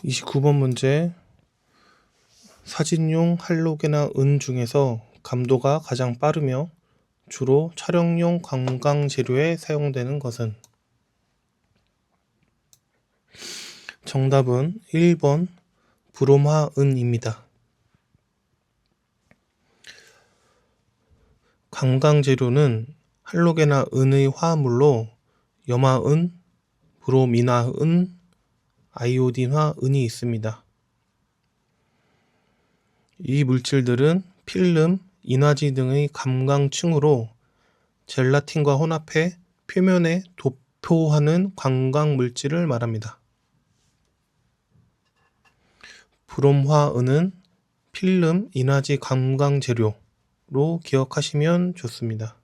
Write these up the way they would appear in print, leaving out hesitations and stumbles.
29번 문제. 사진용 할로게나 은 중에서 감도가 가장 빠르며 주로 촬영용 관광 재료에 사용되는 것은? 정답은 1번 브롬화은입니다. 관광 재료는 할로게나 은의 화합물로 염화은, 브로미나은, 아이오딘화 은이 있습니다. 이 물질들은 필름, 인화지 등의 감광층으로 젤라틴과 혼합해 표면에 도포하는 관광 물질을 말합니다. 브롬화은은 필름, 인화지 감광 재료로 기억하시면 좋습니다.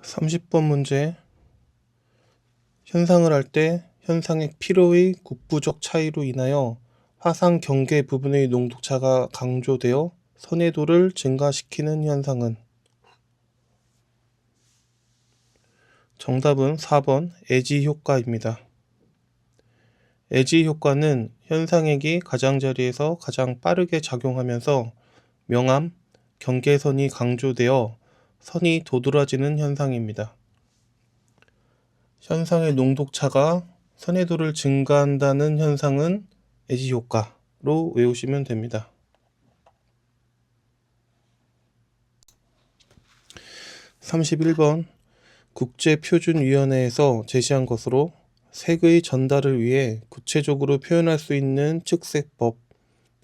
30번 문제. 현상을 할 때 현상액 피로의 국부적 차이로 인하여 화상 경계 부분의 농도차가 강조되어 선해도를 증가시키는 현상은? 정답은 4번 애지 효과입니다. 애지 효과는 현상액이 가장자리에서 가장 빠르게 작용하면서 명암, 경계선이 강조되어 선이 도드라지는 현상입니다. 현상의 농도차가 선해도를 증가한다는 현상은 애지 효과로 외우시면 됩니다. 31번 국제표준위원회에서 제시한 것으로 색의 전달을 위해 구체적으로 표현할 수 있는 측색법,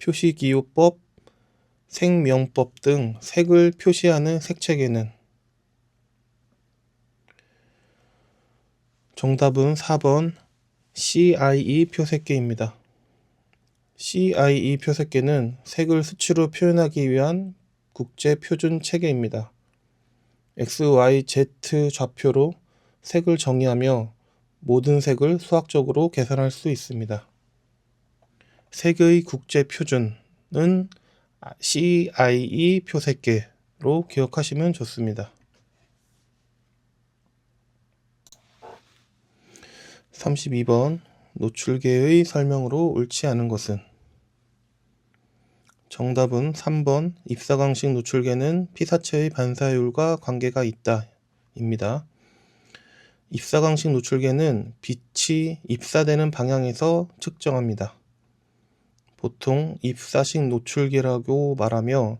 표시기호법, 색명법 등 색을 표시하는 색체계는? 정답은 4번 CIE 표색계입니다. CIE 표색계는 색을 수치로 표현하기 위한 국제 표준 체계입니다. X, Y, Z 좌표로 색을 정의하며 모든 색을 수학적으로 계산할 수 있습니다. 색의 국제 표준은 CIE 표색계로 기억하시면 좋습니다. 32번 노출계의 설명으로 옳지 않은 것은? 정답은 3번 입사광식 노출계는 피사체의 반사율과 관계가 있다 입니다. 입사광식 노출계는 빛이 입사되는 방향에서 측정합니다. 보통 입사식 노출계라고 말하며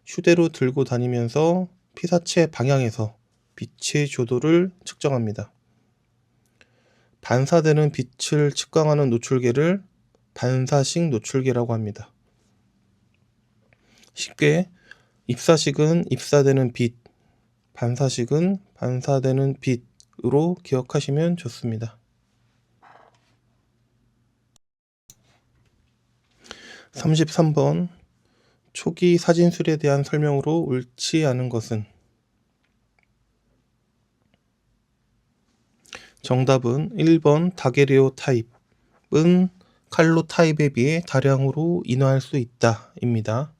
휴대로 들고 다니면서 피사체 방향에서 빛의 조도를 측정합니다. 반사되는 빛을 측정하는 노출계를 반사식 노출계라고 합니다. 쉽게 입사식은 입사되는 빛, 반사식은 반사되는 빛으로 기억하시면 좋습니다. 33번 초기 사진술에 대한 설명으로 옳지 않은 것은? 정답은 1번 다게레오 타입은 칼로 타입에 비해 다량으로 인화할 수 있다 입니다.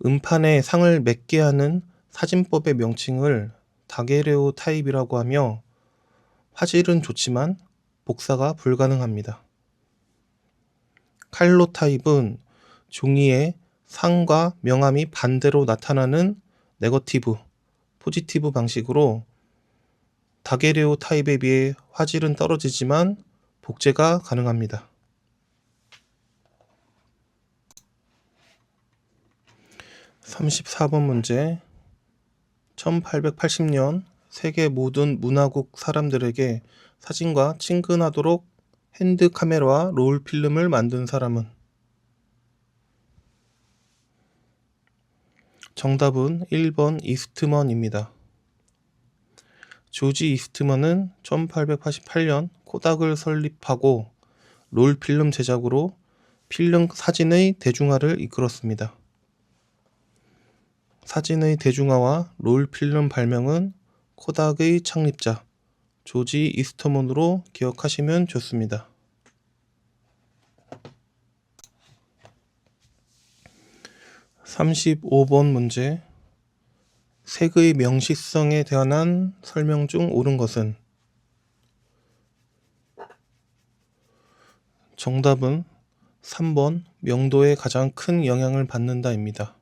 음판에 상을 맺게 하는 사진법의 명칭을 다게레오 타입이라고 하며 화질은 좋지만 복사가 불가능합니다. 칼로 타입은 종이에 상과 명암이 반대로 나타나는 네거티브, 포지티브 방식으로 다게레오 타입에 비해 화질은 떨어지지만 복제가 가능합니다. 34번 문제. 1880년 세계 모든 문화국 사람들에게 사진과 친근하도록 핸드 카메라와 롤 필름을 만든 사람은? 정답은 1번 이스트먼입니다. 조지 이스트먼은 1888년 코닥을 설립하고 롤 필름 제작으로 필름 사진의 대중화를 이끌었습니다. 사진의 대중화와 롤 필름 발명은 코닥의 창립자 조지 이스트먼으로 기억하시면 좋습니다. 35번 문제. 색의 명시성에 대한 설명 중 옳은 것은? 정답은 3번 명도에 가장 큰 영향을 받는다입니다.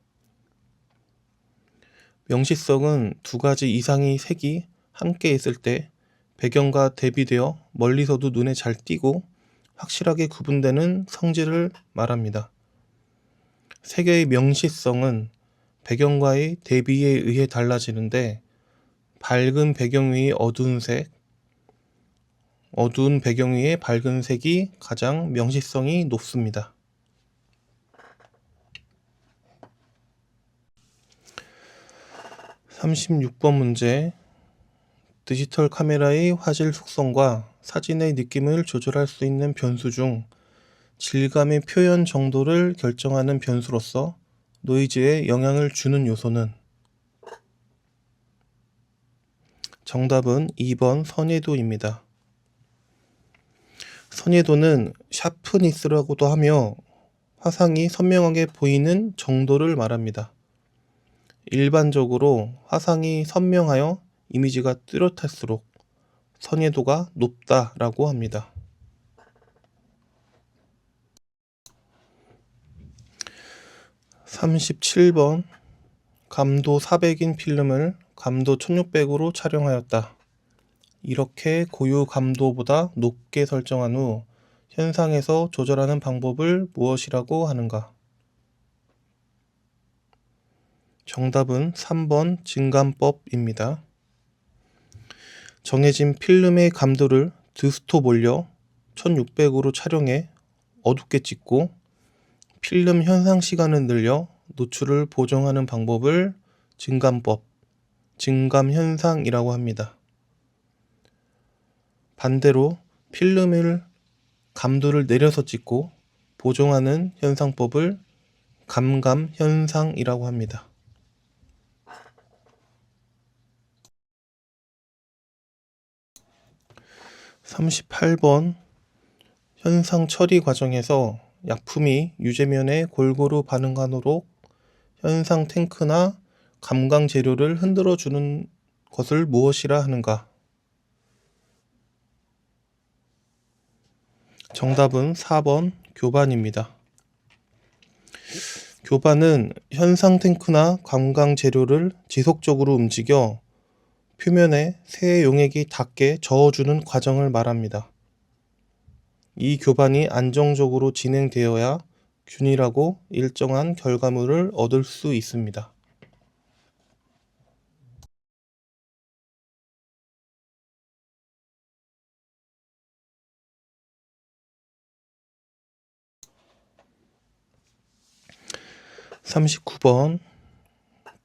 명시성은 두 가지 이상의 색이 함께 있을 때 배경과 대비되어 멀리서도 눈에 잘 띄고 확실하게 구분되는 성질을 말합니다. 색의 명시성은 배경과의 대비에 의해 달라지는데 밝은 배경 위의 어두운 색, 어두운 배경 위의 밝은 색이 가장 명시성이 높습니다. 36번 문제. 디지털 카메라의 화질 속성과 사진의 느낌을 조절할 수 있는 변수 중 질감의 표현 정도를 결정하는 변수로서 노이즈에 영향을 주는 요소는? 정답은 2번 선예도입니다. 선예도는 샤프니스라고도 하며 화상이 선명하게 보이는 정도를 말합니다. 일반적으로 화상이 선명하여 이미지가 뚜렷할수록 선예도가 높다라고 합니다. 37번. 감도 400인 필름을 감도 1600으로 촬영하였다. 이렇게 고유 감도보다 높게 설정한 후 현상에서 조절하는 방법을 무엇이라고 하는가? 정답은 3번 증감법입니다. 정해진 필름의 감도를 드스톱 올려 1600으로 촬영해 어둡게 찍고 필름 현상 시간을 늘려 노출을 보정하는 방법을 증감법, 증감현상이라고 합니다. 반대로 필름을 감도를 내려서 찍고 보정하는 현상법을 감감현상이라고 합니다. 38번. 현상 처리 과정에서 약품이 유제면에 골고루 반응하도록 현상 탱크나 감강 재료를 흔들어 주는 것을 무엇이라 하는가? 정답은 4번 교반입니다. 교반은 현상 탱크나 감강 재료를 지속적으로 움직여 표면에 새 용액이 닿게 저어주는 과정을 말합니다. 이 교반이 안정적으로 진행되어야 균일하고 일정한 결과물을 얻을 수 있습니다. 39번.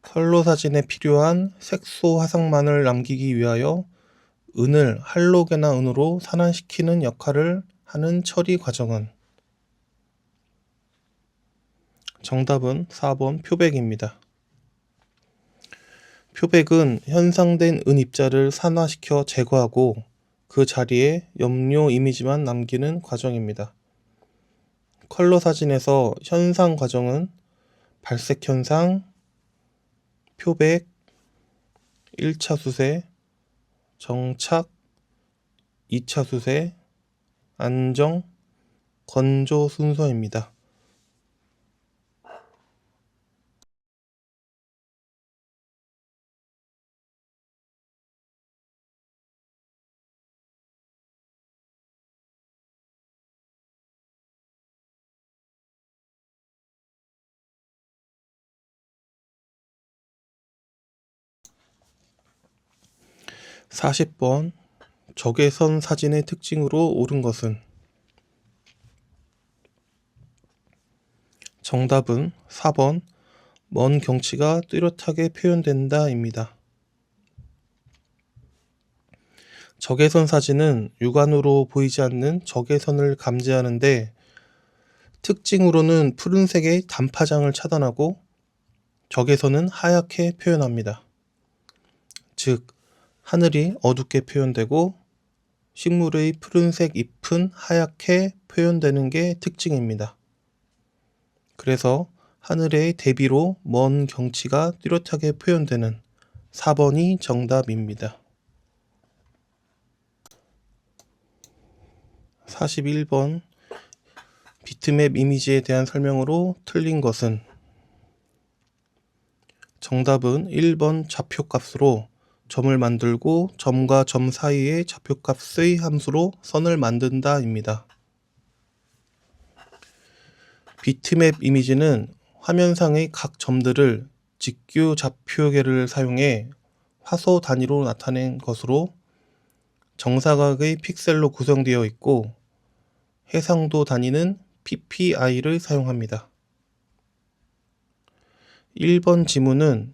컬러 사진에 필요한 색소 화상만을 남기기 위하여 은을 할로게나 은으로 산화시키는 역할을 하는 처리 과정은? 정답은 4번 표백입니다. 표백은 현상된 은 입자를 산화시켜 제거하고 그 자리에 염료 이미지만 남기는 과정입니다. 컬러 사진에서 현상 과정은 발색 현상, 표백, 1차 수세, 정착, 2차 수세, 안정, 건조 순서입니다. (40번) 적외선 사진의 특징으로 옳은 것은? 정답은 4번 먼 경치가 뚜렷하게 표현된다 입니다. 적외선 사진은 육안으로 보이지 않는 적외선을 감지하는데 특징으로는 푸른색의 단파장을 차단하고 적외선은 하얗게 표현합니다. 즉 하늘이 어둡게 표현되고 식물의 푸른색 잎은 하얗게 표현되는 게 특징입니다. 그래서 하늘의 대비로 먼 경치가 뚜렷하게 표현되는 4번이 정답입니다. 41번. 비트맵 이미지에 대한 설명으로 틀린 것은 정답은 1번 좌표값으로 점을 만들고 점과 점 사이의 좌표값의 함수로 선을 만든다 입니다. 비트맵 이미지는 화면상의 각 점들을 직규 좌표계를 사용해 화소 단위로 나타낸 것으로 정사각의 픽셀로 구성되어 있고 해상도 단위는 PPI를 사용합니다. 1번 지문은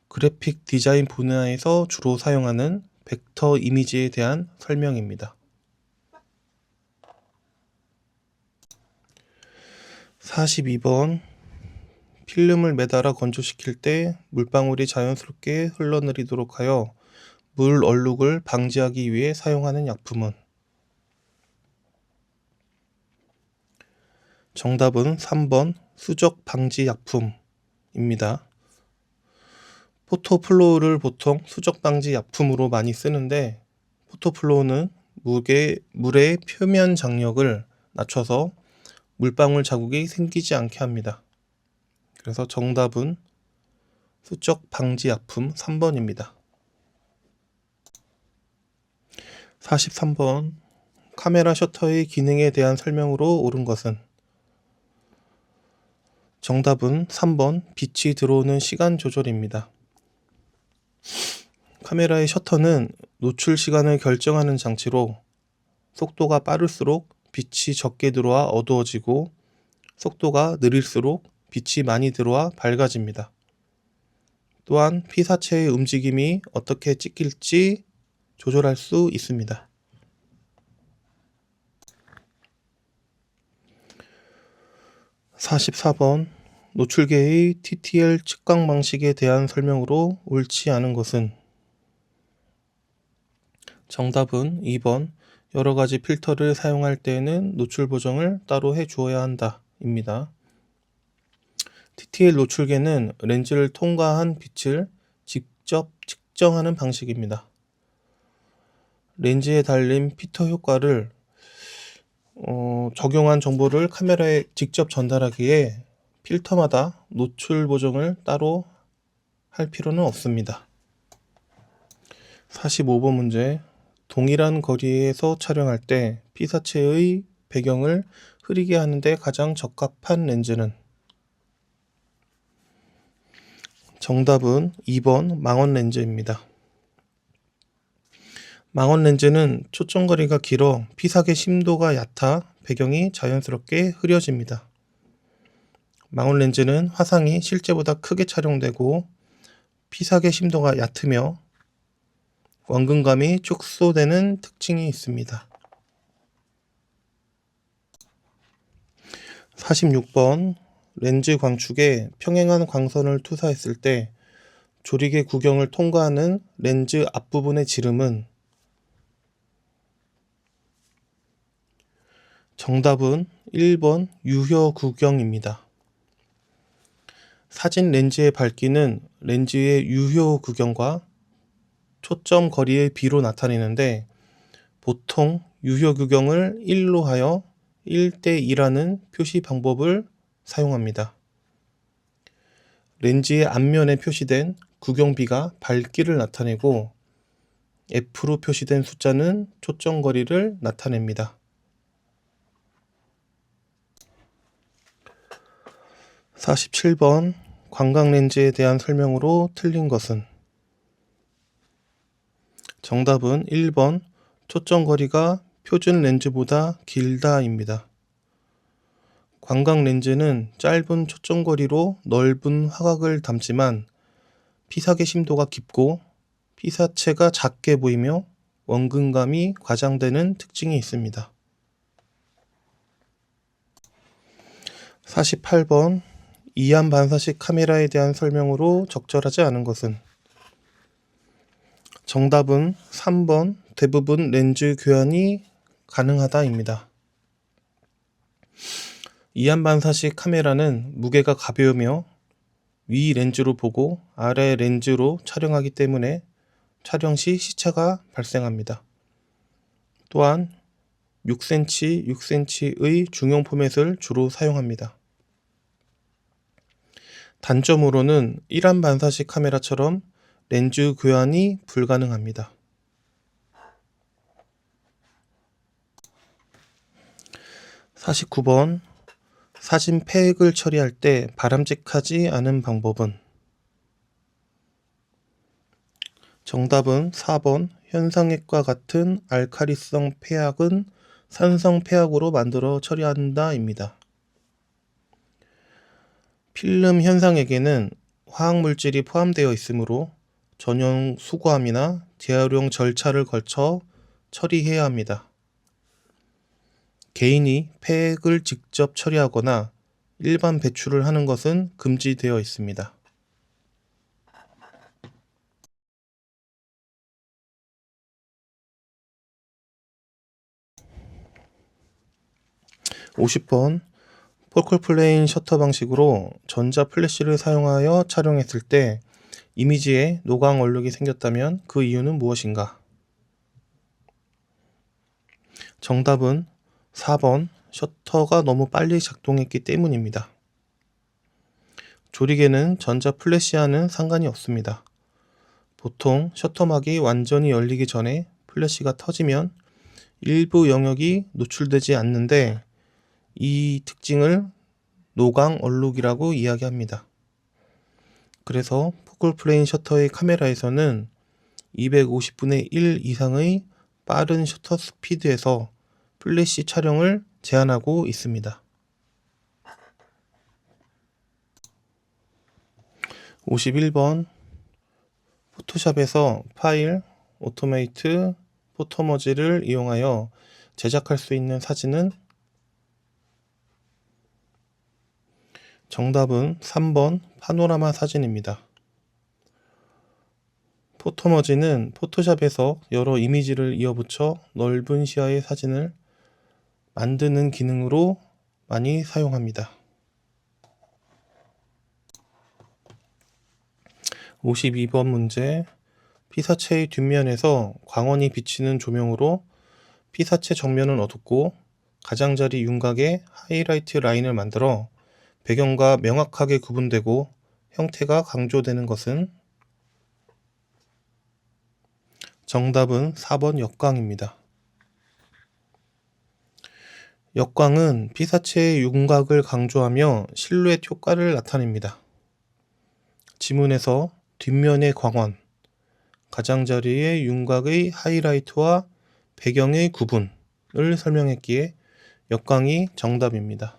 그래픽 디자인 분야에서 주로 사용하는 벡터 이미지에 대한 설명입니다. 42번 필름을 매달아 건조시킬 때 물방울이 자연스럽게 흘러내리도록 하여 물 얼룩을 방지하기 위해 사용하는 약품은 정답은 3번 수적 방지 약품입니다. 포토플로우를 보통 수적 방지 약품으로 많이 쓰는데 포토플로우는 물의 표면 장력을 낮춰서 물방울 자국이 생기지 않게 합니다. 그래서 정답은 수적 방지 약품 3번입니다. 43번 카메라 셔터의 기능에 대한 설명으로 옳은 것은 정답은 3번 빛이 들어오는 시간 조절입니다. 카메라의 셔터는 노출 시간을 결정하는 장치로 속도가 빠를수록 빛이 적게 들어와 어두워지고 속도가 느릴수록 빛이 많이 들어와 밝아집니다. 또한 피사체의 움직임이 어떻게 찍힐지 조절할 수 있습니다. 44번 노출계의 TTL 측광 방식에 대한 설명으로 옳지 않은 것은 정답은 2번 여러가지 필터를 사용할 때에는 노출 보정을 따로 해주어야 한다 입니다. TTL 노출계는 렌즈를 통과한 빛을 직접 측정하는 방식입니다. 렌즈에 달린 필터 효과를 적용한 정보를 카메라에 직접 전달하기에 필터마다 노출 보정을 따로 할 필요는 없습니다. 45번 문제 동일한 거리에서 촬영할 때 피사체의 배경을 흐리게 하는데 가장 적합한 렌즈는 정답은 2번 망원 렌즈입니다. 망원 렌즈는 초점거리가 길어 피사계 심도가 얕아 배경이 자연스럽게 흐려집니다. 망원 렌즈는 화상이 실제보다 크게 촬영되고 피사계 심도가 얕으며 원근감이 축소되는 특징이 있습니다. 46번 렌즈 광축에 평행한 광선을 투사했을 때 조리개 구경을 통과하는 렌즈 앞부분의 지름은 정답은 1번 유효 구경입니다. 사진 렌즈의 밝기는 렌즈의 유효 구경과 초점 거리의 비로 나타내는데 보통 유효 구경을 1로 하여 1:2라는 표시 방법을 사용합니다. 렌즈의 앞면에 표시된 구경비가 밝기를 나타내고 F로 표시된 숫자는 초점 거리를 나타냅니다. 47번 광각 렌즈에 대한 설명으로 틀린 것은 정답은 1번 초점 거리가 표준 렌즈보다 길다 입니다. 광각 렌즈는 짧은 초점 거리로 넓은 화각을 담지만 피사계 심도가 깊고 피사체가 작게 보이며 원근감이 과장되는 특징이 있습니다. 48번 이안 반사식 카메라에 대한 설명으로 적절하지 않은 것은 정답은 3번 대부분 렌즈 교환이 가능하다입니다. 이안 반사식 카메라는 무게가 가벼우며 위 렌즈로 보고 아래 렌즈로 촬영하기 때문에 촬영 시 시차가 발생합니다. 또한 6cm, 6cm의 중형 포맷을 주로 사용합니다. 단점으로는 일반 반사식 카메라처럼 렌즈 교환이 불가능합니다. 49번 사진 팩을 처리할 때 바람직하지 않은 방법은? 정답은 4번 현상액과 같은 알카리성 폐약은 산성 폐약으로 만들어 처리한다 입니다. 필름 현상액에는 화학물질이 포함되어 있으므로 전용 수거함이나 재활용 절차를 거쳐 처리해야 합니다. 개인이 폐액을 직접 처리하거나 일반 배출을 하는 것은 금지되어 있습니다. 50번 포컬플레인 셔터 방식으로 전자 플래시를 사용하여 촬영했을 때 이미지에 노광 얼룩이 생겼다면 그 이유는 무엇인가? 정답은 4번 셔터가 너무 빨리 작동했기 때문입니다. 조리개는 전자 플래시와는 상관이 없습니다. 보통 셔터막이 완전히 열리기 전에 플래시가 터지면 일부 영역이 노출되지 않는데 이 특징을 노광 얼룩이라고 이야기합니다. 그래서 포컬플레인 셔터의 카메라에서는 250분의 1 이상의 빠른 셔터 스피드에서 플래시 촬영을 제한하고 있습니다. 51번 포토샵에서 파일, 오토메이트, 포토머지를 이용하여 제작할 수 있는 사진은? 정답은 3번 파노라마 사진입니다. 포토머지는 포토샵에서 여러 이미지를 이어붙여 넓은 시야의 사진을 만드는 기능으로 많이 사용합니다. 52번 문제 피사체의 뒷면에서 광원이 비치는 조명으로 피사체 정면은 어둡고 가장자리 윤곽에 하이라이트 라인을 만들어 배경과 명확하게 구분되고 형태가 강조되는 것은? 정답은 4번 역광입니다. 역광은 피사체의 윤곽을 강조하며 실루엣 효과를 나타냅니다. 지문에서 뒷면의 광원, 가장자리의 윤곽의 하이라이트와 배경의 구분을 설명했기에 역광이 정답입니다.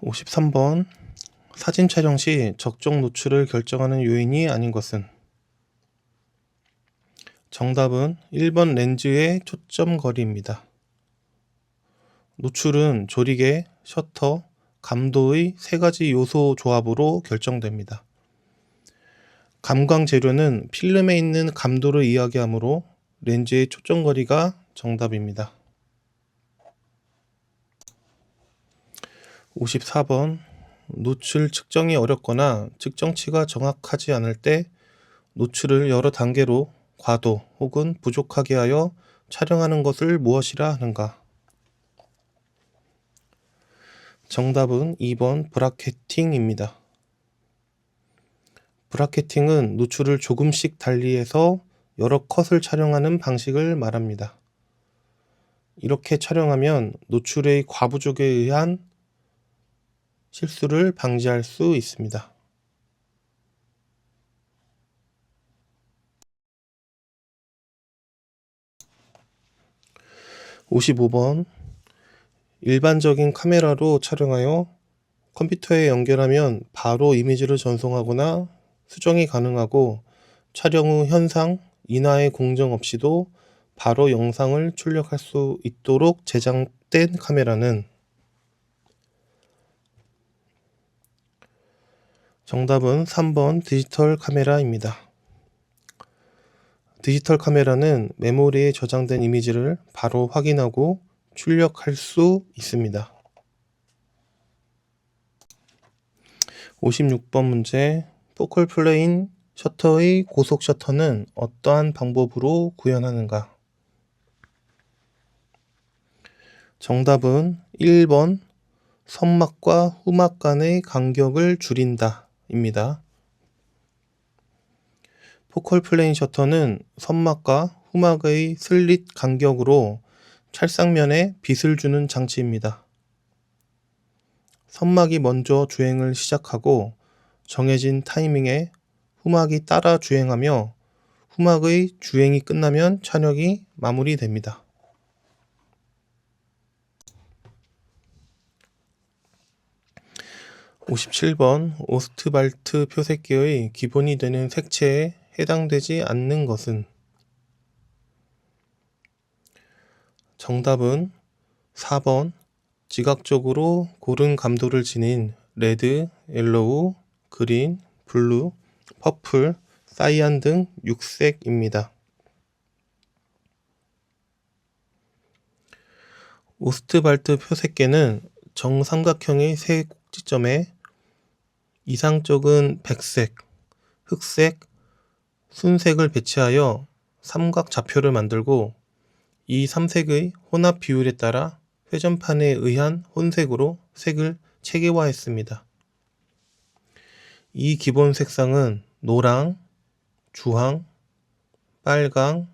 53번 사진 촬영 시 적정 노출을 결정하는 요인이 아닌 것은? 정답은 1번 렌즈의 초점 거리입니다. 노출은 조리개, 셔터, 감도의 세 가지 요소 조합으로 결정됩니다. 감광 재료는 필름에 있는 감도를 이야기하므로 렌즈의 초점 거리가 정답입니다. 54번 노출 측정이 어렵거나 측정치가 정확하지 않을 때 노출을 여러 단계로 과도 혹은 부족하게 하여 촬영하는 것을 무엇이라 하는가? 정답은 2번 브라켓팅입니다. 브라켓팅은 노출을 조금씩 달리해서 여러 컷을 촬영하는 방식을 말합니다. 이렇게 촬영하면 노출의 과부족에 의한 실수를 방지할 수 있습니다. 55번 일반적인 카메라로 촬영하여 컴퓨터에 연결하면 바로 이미지를 전송하거나 수정이 가능하고 촬영 후 현상, 인화의 공정 없이도 바로 영상을 출력할 수 있도록 제작된 카메라는? 정답은 3번 디지털 카메라입니다. 디지털 카메라는 메모리에 저장된 이미지를 바로 확인하고 출력할 수 있습니다. 56번 문제 포컬 플레인 셔터의 고속 셔터는 어떠한 방법으로 구현하는가? 정답은 1번 선막과 후막 간의 간격을 줄인다 입니다. 포컬 플레인 셔터는 선막과 후막의 슬릿 간격으로 찰상면에 빛을 주는 장치입니다. 선막이 먼저 주행을 시작하고 정해진 타이밍에 후막이 따라 주행하며 후막의 주행이 끝나면 찬역이 마무리됩니다. 57번 오스트발트 표색계의 기본이 되는 색채에 해당되지 않는 것은? 정답은 4번 지각적으로 고른 감도를 지닌 레드, 옐로우, 그린, 블루, 퍼플, 사이안 등 6색입니다. 오스트발트 표색계는 정삼각형의 세 꼭지점에 이상적인 백색, 흑색, 순색을 배치하여 삼각 좌표를 만들고 이 3색의 혼합 비율에 따라 회전판에 의한 혼색으로 색을 체계화했습니다. 이 기본 색상은 노랑, 주황, 빨강,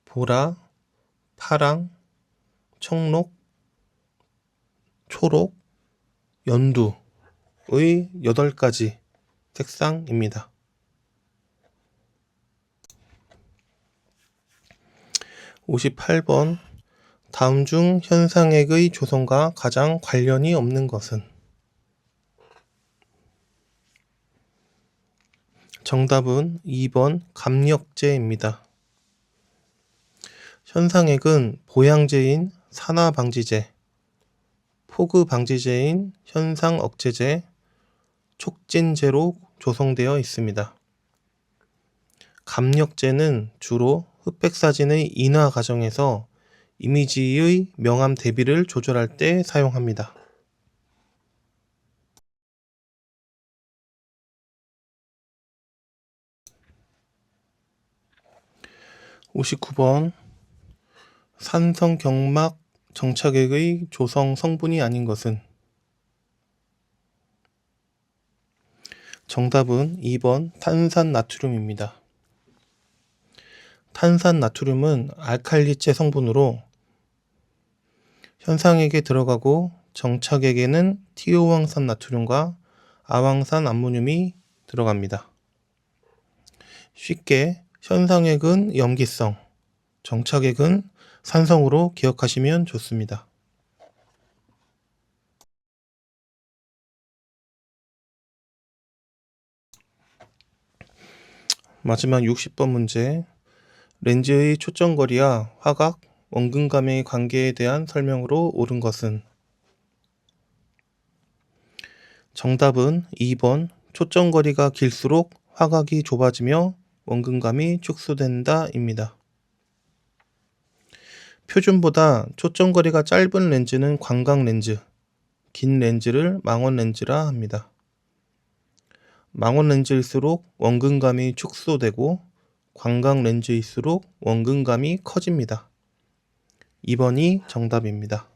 보라, 파랑, 청록, 초록, 연두의 8가지 색상입니다. 58번 다음 중 현상액의 조성과 가장 관련이 없는 것은? 정답은 2번 감력제입니다. 현상액은 보양제인 산화방지제, 포그방지제인 현상억제제, 촉진제로 조성되어 있습니다. 감력제는 주로 흑백사진의 인화 과정에서 이미지의 명암 대비를 조절할 때 사용합니다. (59번) 산성경막 정착액의 조성 성분이 아닌 것은? 정답은 2번 탄산나트륨입니다. 탄산나트륨은 알칼리체 성분으로 현상액에 들어가고 정착액에는 티오황산나트륨과 아황산 암모늄이 들어갑니다. 쉽게 현상액은 염기성, 정착액은 산성으로 기억하시면 좋습니다. 마지막 60번 문제. 렌즈의 초점거리와 화각, 원근감의 관계에 대한 설명으로 옳은 것은? 정답은 2번 초점거리가 길수록 화각이 좁아지며 원근감이 축소된다 입니다. 표준보다 초점거리가 짧은 렌즈는 광각렌즈, 긴 렌즈를 망원렌즈라 합니다. 망원렌즈일수록 원근감이 축소되고 광각렌즈일수록 원근감이 커집니다. 2번이 정답입니다.